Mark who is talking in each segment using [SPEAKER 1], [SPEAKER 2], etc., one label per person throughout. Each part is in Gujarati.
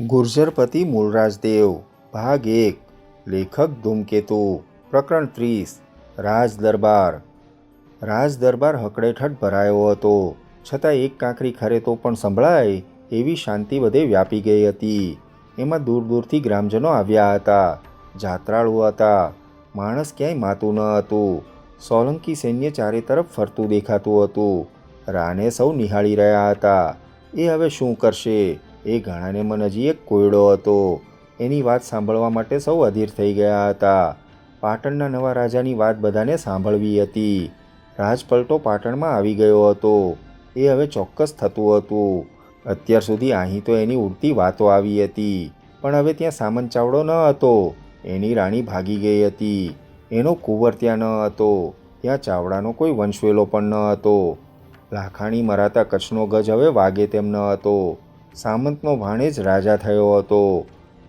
[SPEAKER 1] ગુર્જરપતિ મૂળરાજદેવ ભાગ 1 લેખક ધૂમકેતુ પ્રકરણ 30 રાજદરબાર હકડેઠઠ ભરાયો હતો, છતાં એક કાંકરી ખરે તો પણ સંભળાય એવી શાંતિ બધે વ્યાપી ગઈ હતી. એમાં દૂર દૂરથી ગ્રામજનો આવ્યા હતા, જાત્રાળુ હતા, માણસ ક્યાંય માતું ન હતું. સોલંકી સૈન્ય ચારે તરફ ફરતું દેખાતું હતું. રાને સૌ નિહાળી રહ્યા હતા. એ હવે શું કરશે? એ ઘણાને મન હજી એક કોયડો હતો. એની વાત સાંભળવા માટે સૌ અધીર થઈ ગયા હતા. પાટણના નવા રાજાની વાત બધાને સાંભળવી હતી. રાજપલટો પાટણમાં આવી ગયો હતો. એ હવે ચોક્કસ થતું હતું. અત્યાર સુધી અહીં તો એની ઉડતી વાતો આવી હતી, પણ હવે ત્યાં સામંત ચાવડો ન હતો. એની રાણી ભાગી ગઈ હતી. એનો કુંવર ત્યાં ન હતો. ત્યાં ચાવડાનો કોઈ વંશવેલો પણ ન હતો. લાખાણી મરાતા કચ્છનો ગજ હવે વાગે તેમ ન હતો. સામંતનો ભાણેજ રાજા થયો હતો.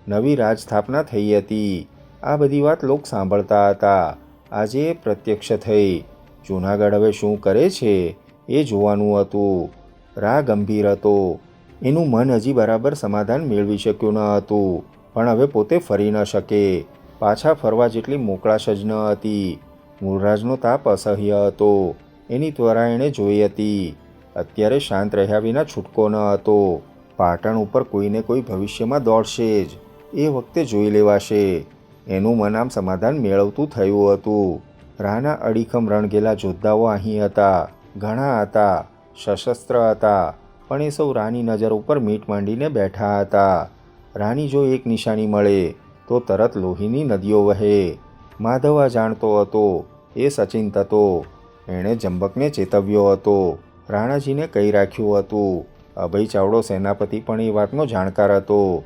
[SPEAKER 1] નવી રાજસ્થાપના થઈ હતી. આ બધી વાત લોક સાંભળતા હતા. આજે એ પ્રત્યક્ષ થઈ. જૂનાગઢ હવે શું કરે છે એ જોવાનું હતું. રા ગંભીર હતો. એનું મન હજી બરાબર સમાધાન મેળવી શક્યું ન હતું, પણ હવે પોતે ફરી ન શકે. પાછા ફરવા જેટલી મોકળાશ જ ન હતી. મૂળરાજનો તાપ અસહ્ય હતો. એની ત્વરા એણે જોઈ હતી. અત્યારે શાંત રહ્યા વિના છૂટકો ન હતો. પાટણ ઉપર કોઈને કોઈ ભવિષ્યમાં દોડશે જ. એ વખતે જોઈ લેવાશે. એનું મન આમ સમાધાન મેળવતું થયું હતું. રાના અડીખમ રણગેલા યોદ્ધાઓ અહીં હતા. ઘણા હતા, સશસ્ત્ર હતા, પણ એ સૌ રાની નજર ઉપર મીટ માંડીને બેઠા હતા. રાની જો એક નિશાની મળે તો તરત લોહીની નદીઓ વહે. માધવ આ જાણતો હતો. એ સચિંત હતો. એણે જંબકને ચેતવ્યો હતો. રાણાજીને કહી રાખ્યું હતું. અભય ચાવડો સેનાપતિ પણ એ વાતનો જાણકાર હતો.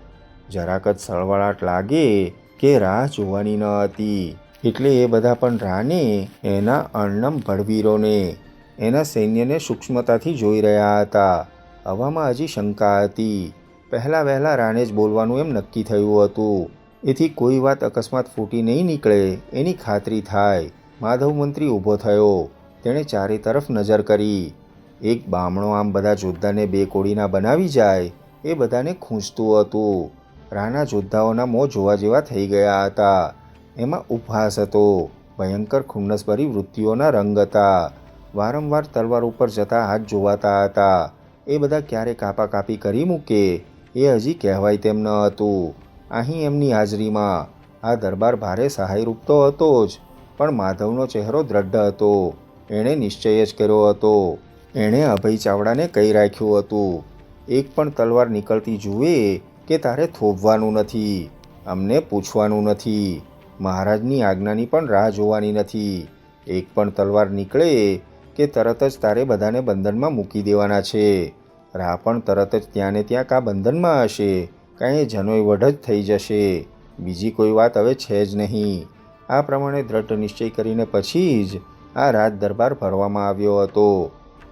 [SPEAKER 1] જરાક જ સળવળાટ લાગે કે રાહ જોવાની ન હતી, એટલે એ બધા પણ રાને, એના અણનમ ભડવીરોને, એના સૈન્યને સૂક્ષ્મતાથી જોઈ રહ્યા હતા. હવામાં હજી શંકા હતી. પહેલાં વહેલા રાને જ બોલવાનું એમ નક્કી થયું હતું. એથી કોઈ વાત અકસ્માત ફૂટી નહીં નીકળે એની ખાતરી થાય. માધવ મંત્રી ઊભો થયો. તેણે ચારે તરફ નજર કરી. એક બામણો આમ બધા યોદ્ધાને બે કોડીના બનાવી જાય એ બધાને ખૂંચતું હતું. રાના યોદ્ધાઓના મોં જોવા જેવા થઈ ગયા હતા. એમાં ઉપહાસ હતો. ભયંકર ખુન્નસભરી વૃત્તિઓના રંગ હતા. વારંવાર તલવાર ઉપર જતા હાથ જોવાતા હતા. એ બધા ક્યારે કાપાકાપી કરી મૂકે એ હજી કહેવાય તેમ ન હતું. અહીં એમની હાજરીમાં આ દરબાર ભારે સહાયરૂપ તો હતો જ, પણ માધવનો ચહેરો દ્રઢ હતો. એણે નિશ્ચય જ કર્યો હતો. એણે અભય ચાવડાને કહી રાખ્યું હતું, એક પણ તલવાર નીકળતી જુએ કે તારે થોભવાનું નથી, અમને પૂછવાનું નથી, મહારાજની આજ્ઞાની પણ રાહ જોવાની નથી. એક પણ તલવાર નીકળે કે તરત જ તારે બધાને બંધનમાં મૂકી દેવાના છે. રાહ પણ તરત જ ત્યાં ને ત્યાં કાં બંધનમાં હશે, કાં એ જનોય વઢ જ થઈ જશે. બીજી કોઈ વાત હવે છે જ નહીં. આ પ્રમાણે દ્રઢ નિશ્ચય કરીને પછી જ આ રાજ દરબાર ભરવામાં આવ્યો હતો.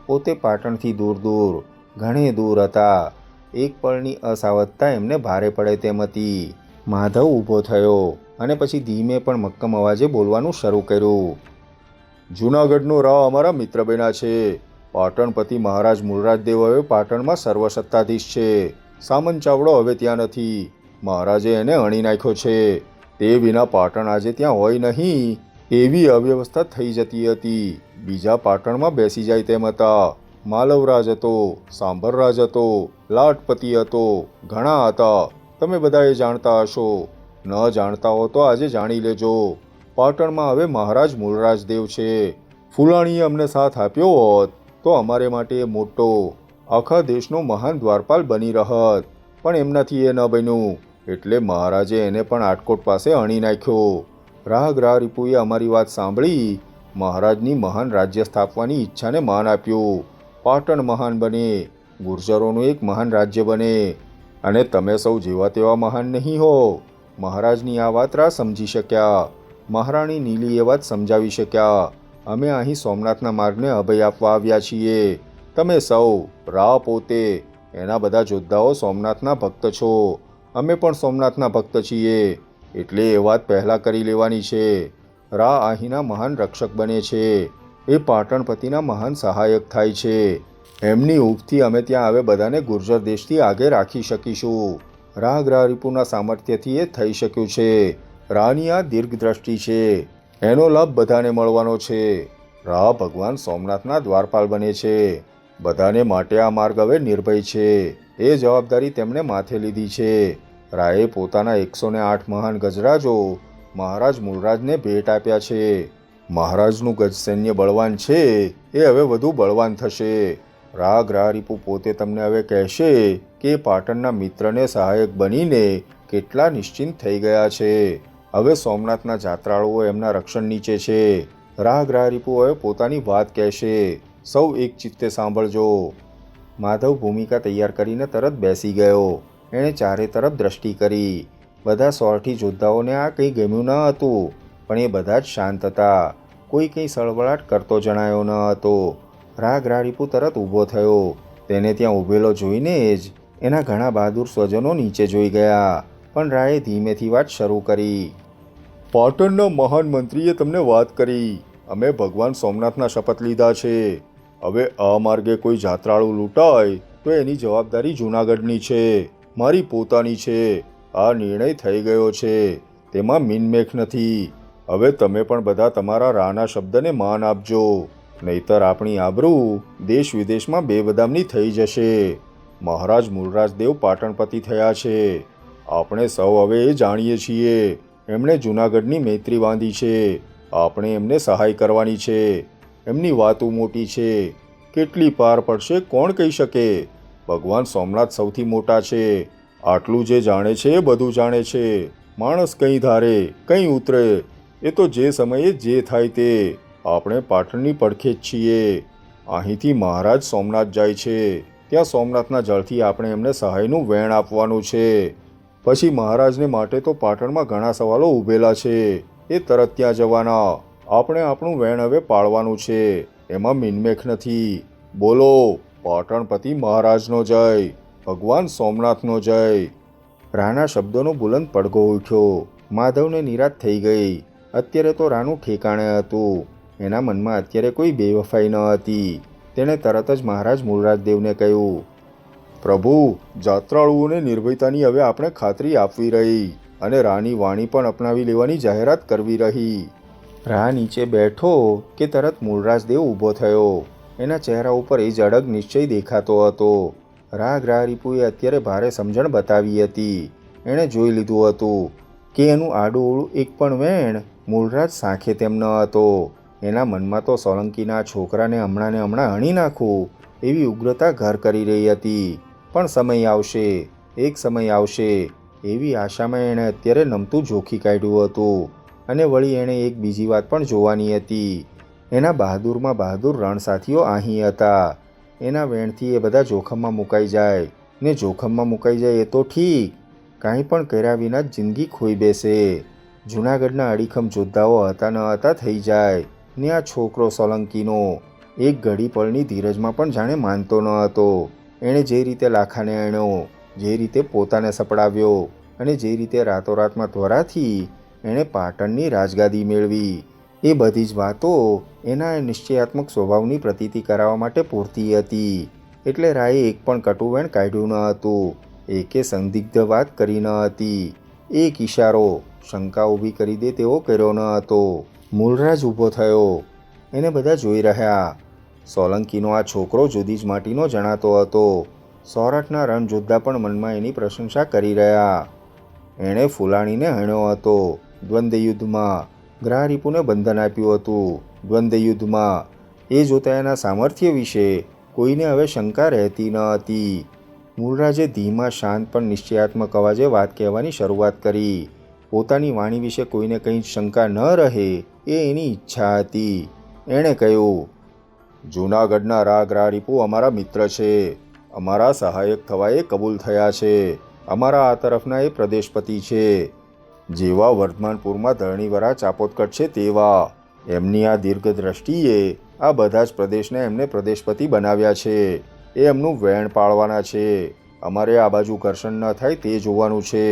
[SPEAKER 1] પોતે પાટણથી દૂર દૂર, ઘણે દૂર હતા. એક પળની અસાવધતા એમને ભારે પડે તેમ હતી. માધવ ઊભો થયો અને પછી ધીમે પણ મક્કમ અવાજે બોલવાનું શરૂ કર્યું. જૂનાગઢનો રા અમારા મિત્ર બેના છે. પાટણપતિ મહારાજ મૂળરાજદેવ હવે પાટણમાં સર્વસત્તાધીશ છે. સામંત ચાવડો હવે ત્યાં નથી. મહારાજે એને હણી નાખ્યો છે. તે વિના પાટણ આજે ત્યાં હોય નહીં એવી અવ્યવસ્થા થઈ જતી હતી. બીજા પાટણમાં બેસી જાય તેમ હતા. માલવરાજ હતો, સાંભરરાજ હતો, લાટપતિ હતો, ઘણા હતા. તમે બધાએ જાણતા હશો. ન જાણતા હો તો આજે જાણી લેજો. પાટણમાં હવે મહારાજ મૂળરાજદેવ છે. ફુલાણીએ અમને સાથ આપ્યો હોત તો અમારે માટે એ મોટો, આખા દેશનો મહાન દ્વારપાલ બની રહત, પણ એમનાથી એ ન બન્યું. એટલે મહારાજે એને પણ આટકોટ પાસે હણી નાખ્યો. રાહ રીપુએ અમારી વાત સાંભળી મહારાજની મહાન રાજ્ય સ્થાપવાની ઈચ્છાને માન આપ્યું. પાટણ મહાન બને, ગુર્જરોનું એક મહાન રાજ્ય બને, અને તમે સૌ જેવા તેવા મહાન નહીં હો. મહારાજની આ વાત રા સમજી શક્યા. મહારાણી નીલી એ વાત સમજાવી શક્યા. અમે અહીં સોમનાથના માર્ગને અભય આપવા આવ્યા છીએ. તમે સૌ, રા પોતે, એના બધા યોદ્ધાઓ સોમનાથના ભક્ત છો. અમે પણ સોમનાથના ભક્ત છીએ. એટલે એ વાત પહેલાં કરી લેવાની છે. રા અહીંના મહાન રક્ષક બને છે. એ પાટણપતિના મહાન સહાયક થાય છે. એમની ઊભથી અમે ત્યાં હવે બધાને ગુર્જર દેશથી આગે રાખી શકીશું. રાગ્રારીપુના સામર્થ્યથી એ થઈ શક્યું છે. રાની આ દીર્ઘદ્રષ્ટિ છે, એનો લાભ બધાને મળવાનો છે. રા ભગવાન સોમનાથના દ્વારપાલ બને છે. બધાને માટે આ માર્ગ હવે નિર્ભય છે. એ જવાબદારી તેમણે માથે લીધી છે. રાયે પોતાના 108 મહાન ગજરાજો મહારાજ મૂળરાજને ભેટ આપ્યા છે. મહારાજનું ગજ સૈન્ય બળવાન છે, એ હવે વધુ બળવાન થશે. રાગ્રારીપુ પોતે તમને હવે કહેશે કે પાટણના મિત્રને સહાયક બનીને કેટલા નિશ્ચિંત થઈ ગયા છે. હવે સોમનાથના જાત્રાળુઓ એમના રક્ષણ નીચે છે. રાગ્રારીપુ હવે પોતાની વાત કહેશે. સૌ એક ચિત્તે સાંભળજો. માધવ ભૂમિકા તૈયાર કરીને તરત બેસી ગયો. એણે ચારે તરફ દ્રષ્ટિ કરી. બધા સોરઠી યોદ્ધાઓને આ કંઈ ગમ્યું ન હતું, પણ એ બધા જ શાંત હતા. કોઈ કંઈ સળવળાટ કરતો જણાયો ન હતો. રાગ્રારીપુ તરત ઊભો થયો. તેને ત્યાં ઊભેલો જોઈને જ એના ઘણા બહાદુર સ્વજનો નીચે જોઈ ગયા. પણ રાયે ધીમેથી વાત શરૂ કરી. પાટણના મહાન મંત્રીએ તમને વાત કરી. અમે ભગવાન સોમનાથના શપથ લીધા છે. હવે આ માર્ગે કોઈ જાત્રાળુ લૂંટાય તો એની જવાબદારી જૂનાગઢની છે, મારી પોતાની છે. આ નિર્ણય થઈ ગયો છે, તેમાં મિનમેખ નથી. હવે તમે પણ બધા તમારા રાના શબ્દને માન આપજો, નહીતર આપણી આબરૂ દેશ વિદેશમાં બેબદામની થઈ જશે. મહારાજ મૂળરાજદેવ પાટણપતિ થયા છે. આપણે સૌ હવે એ જાણીએ છીએ. એમણે જૂનાગઢની મૈત્રી બાંધી છે. આપણે એમને સહાય કરવાની છે. એમની વાતો મોટી છે, કેટલી પાર પડશે કોણ કહી શકે. ભગવાન સોમનાથ સૌથી મોટા છે. આટલું જે જાણે છે એ બધું જાણે છે. માણસ કંઈ ધારે કંઈ ઉતરે, એ તો જે સમયે જે થાય તે. આપણે પાટણની પડખે જ છીએ. અહીંથી મહારાજ સોમનાથ જાય છે, ત્યાં સોમનાથના જળથી આપણે એમને સહાયનું વેણ આપવાનું છે. પછી મહારાજને માટે તો પાટણમાં ઘણા સવાલો ઊભેલા છે, એ તરત ત્યાં જવાના. આપણે આપણું વેણ હવે પાળવાનું છે, એમાં મિનમેખ નથી. બોલો, પાટણપતિ મહારાજનો જય, ભગવાન સોમનાથનો જય. રાના શબ્દોનો બુલંદ પડઘો ઉઠ્યો. માધવને નિરાશ થઈ ગઈ. અત્યારે તો રાનું ઠેકાણે હતું. એના મનમાં અત્યારે કોઈ બેવફાઈ ન હતી. તેણે તરત જ મહારાજ મૂળરાજદેવને કહ્યું, પ્રભુ, જાત્રાળુઓને નિર્ભયતાની હવે આપણે ખાતરી આપવી રહી અને રાની વાણી પણ અપનાવી લેવાની જાહેરાત કરવી રહી. રા નીચે બેઠો કે તરત મૂળરાજદેવ ઊભો થયો. એના ચહેરા ઉપર એ જ અડગ નિશ્ચય દેખાતો હતો. રાગ્રારીપુએ અત્યારે ભારે સમજણ બતાવી હતી. એણે જોઈ લીધું હતું કે એનું આડું ઓળું એક પણ વેણ મૂળરાજ સાંખે તેમ ન હતો. એના મનમાં તો સોલંકીના છોકરાને હમણાં હણી નાખું એવી ઉગ્રતા ઘર કરી રહી હતી. પણ સમય આવશે, એક સમય આવશે એવી આશામાં એણે અત્યારે નમતું જોખી કાઢ્યું હતું. અને વળી એણે એક બીજી વાત પણ જોવાની હતી. એના બહાદુરમાં બહાદુર રણસાથીઓ અહીં હતા. એના વેણથી એ બધા જોખમમાં મુકાઈ જાય, ને જોખમમાં મુકાઈ જાય એ તો ઠીક, કાંઈ પણ કર્યા વિના જ જિંદગી ખોઈ બેસે. જૂનાગઢના અડીખમ યોદ્ધાઓ હતા ન હતા થઈ જાય. ને આ છોકરો સોલંકીનો એક ઘડી પળની ધીરજમાં પણ જાણે માનતો ન હતો. એણે જે રીતે લાખાને એણ્યો, જે રીતે પોતાને સપડાવ્યો અને જે રીતે રાતોરાતમાં ત્વરાથી એણે પાટણની રાજગાદી મેળવી, એ બધી જ વાતો એના નિશ્ચયાત્મક સ્વભાવની પ્રતીતિ કરાવવા માટે પૂરતી હતી. એટલે રાયે એક પણ કટુવેણ કાઢ્યું ન હતું. એકે સંદિગ્ધ વાત કરી ન હતી. એક ઈશારો શંકા ઊભી કરી દે તેવો કર્યો ન હતો. મૂળરાજ ઊભો થયો. એને બધા જોઈ રહ્યા. સોલંકીનો આ છોકરો જુદી જ માટીનો જણાતો હતો. સૌરાઠના રણજોદ્ધા પણ મનમાં એની પ્રશંસા કરી રહ્યા. એણે ફુલાણીને હણ્યો હતો દ્વંદ્વયુદ્ધમાં. ગ્રારીપુને બંધન આપ્યું હતું દ્વંદ્વયુદ્ધમાં. એ જોતા એના સામર્થ્ય વિશે કોઈને હવે શંકા રહેતી ન હતી. મૂળરાજે ધીમા શાંત પણ નિશ્ચયાત્મક અવાજે વાત કહેવાની શરૂઆત કરી. પોતાની વાણી વિશે કોઈને કંઈ શંકા ન રહે એ એની ઈચ્છા હતી. એણે કહ્યું, જૂનાગઢના રાગ્રારીપુ અમારા મિત્ર છે. અમારા સહાયક થવા એ કબૂલ થયા છે. અમારા આ તરફના એ પ્રદેશપતિ છે. જેવા વર્ધમાનપુરમાં ધરણીવરા ચાપોતકટ છે તેવા. એમની આ દીર્ઘ દ્રષ્ટિએ આ બધા જ પ્રદેશને એમને પ્રદેશપતિ બનાવ્યા છે. એ એમનું વેણ પાળવાના છે. અમારે આ બાજુ ઘર્ષણ ન થાય તે જોવાનું છે.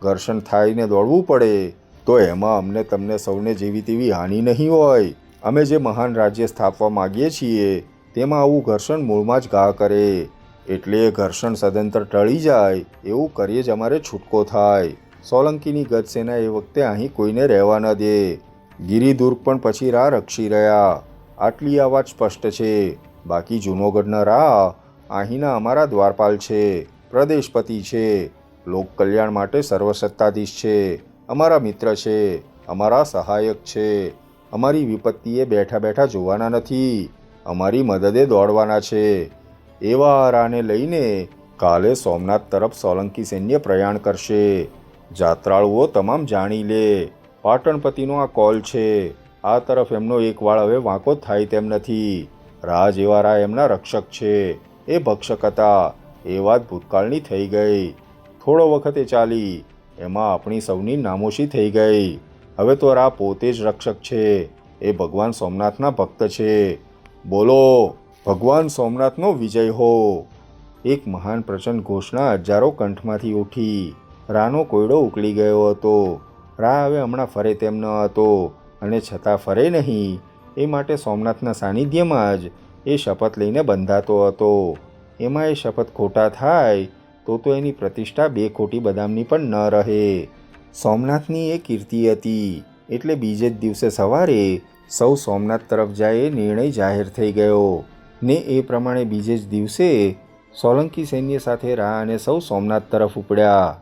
[SPEAKER 1] ઘર્ષણ થાયને દોડવું પડે તો એમાં અમને તમને સૌને જેવી તેવી હાનિ નહીં હોય. અમે જે મહાન રાજ્ય સ્થાપવા માગીએ છીએ તેમાં આવું ઘર્ષણ મૂળમાં જ ઘા કરે. એટલે એ ઘર્ષણ સદંતર ટળી જાય એવું કરીએ જ અમારે છૂટકો થાય. સોલંકીની ગજસેના એ વખતે અહીં કોઈને રહેવા ન દે. ગિરિદુર્ગ પણ પછી રાહ રક્ષી રહ્યા. આટલી આ વાત સ્પષ્ટ છે. બાકી જૂનાગઢના રાહ અહીંના અમારા દ્વારપાલ છે, પ્રદેશપતિ છે, લોક કલ્યાણ માટે સર્વસત્તાધીશ છે, અમારા મિત્ર છે, અમારા સહાયક છે. અમારી વિપત્તિએ બેઠા બેઠા જોવાના નથી, અમારી મદદે દોડવાના છે. એવા રાને લઈને કાલે સોમનાથ તરફ સોલંકી સૈન્ય પ્રયાણ કરશે. જાત્રાળુઓ તમામ જાણી લે, પાટણપતિનો આ કોલ છે. આ તરફ એમનો એક વાળ હવે વાંકો થાય તેમ નથી. રા જેવા રા એમના રક્ષક છે, એ ભક્ષક હતા. એ વાત ભૂતકાળની થઈ ગઈ. થોડો વખતે ચાલી, એમાં આપણી સૌની નામોશી થઈ ગઈ. હવે તો રા પોતે જ રક્ષક છે. એ ભગવાન સોમનાથના ભક્ત છે. બોલો, ભગવાન સોમનાથનો વિજય હો. એક મહાન પ્રચંડ ઘોષણા હજારો કંઠમાંથી ઉઠી. રાનો કોયડો ઉકળી ગયો હતો. રા હવે હમણાં ફરે તેમ ન હતો, અને છતાં ફરે નહીં એ માટે સોમનાથના સાનિધ્યમાં જ એ શપથ લઈને બંધાતો હતો. એમાં એ શપથ ખોટા થાય તો એની પ્રતિષ્ઠા 2 ખોટી બદામની પણ ન રહે. સોમનાથની એ કીર્તિ હતી એટલે બીજે જ દિવસે સવારે સૌ સોમનાથ તરફ જાય એ નિર્ણય જાહેર થઈ ગયો ને એ પ્રમાણે બીજે જ દિવસે સોલંકી સૈન્ય સાથે રા અને સૌ સોમનાથ તરફ ઉપડ્યા.